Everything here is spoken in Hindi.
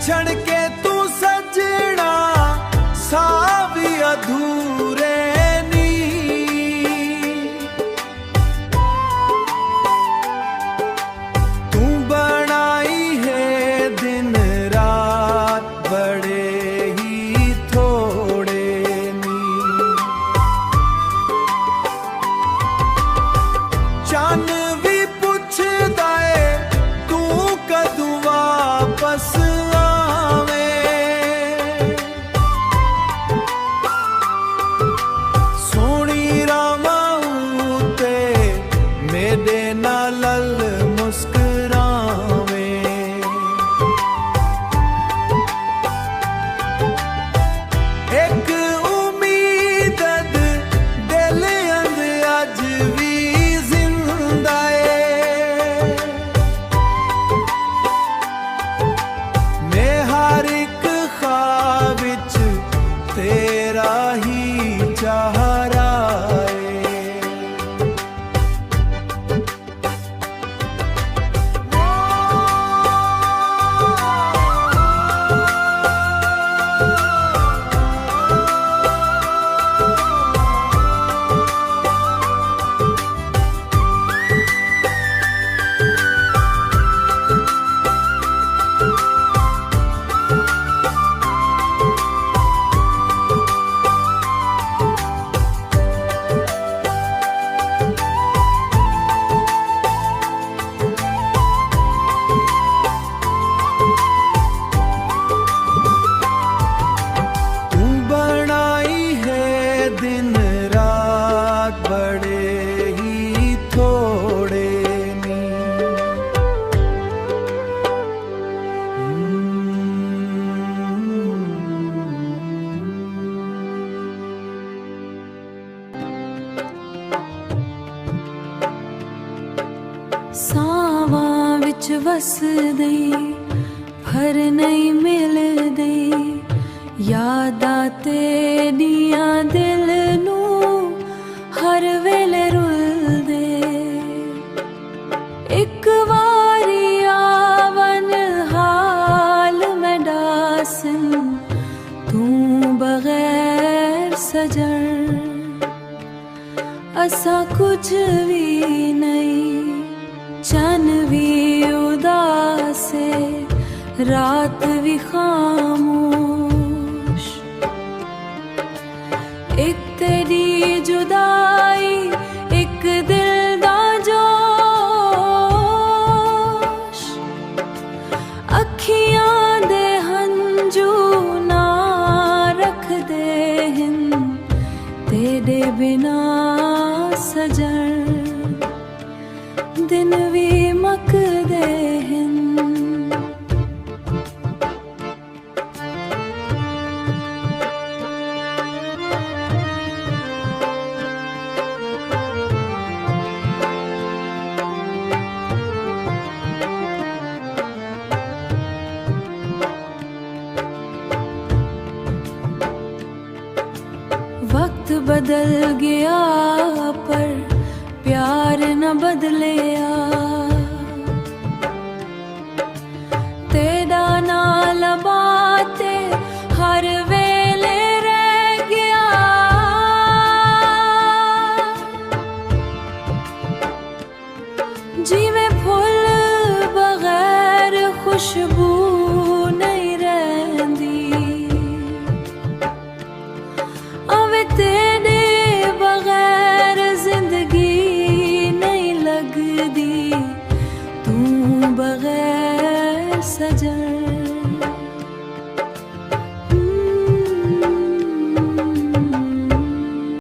छड़ के तू सजना सावी अधूरे नी। तू बनाई है दिन रात बड़े ही थोड़े नी। चन भी पुछदा है तू कदू वापस आवे। सोनी रामाऊ ते मेरे नाल मुस्कुरावे। एक उम्मीद दिल अंद अज भी जिंदा है। मैं हर एक ख्वाब विच तेरा ही चाहरा है। तू बनाई है दिन रात बड़े ही थोड़े नी। सावां विच वसदे फर नहीं मिलदे। यादां तेरियां दिल नूं हर वेले रुलदे। एक वारी आवन हाल मैं डासन तू बगैर सजन। असा कुछ भी नहीं चन भी उदास है रात भी खामोश। एक तेरी जुदाई एक दिल दा जोश। अखियां दे हंजू ना रख दे हिन तेरे बिना सजन। दिन भी मकदे हिन। वक्त बदल गया पर प्यार न बदलिया। तेरा नाल बाते हर वेले रह गया। जिवें फुल बगैर खुशबू नहीं रहंदी। अवे तेरे बगैर जिंदगी नहीं लगदी। तू बगैर सजन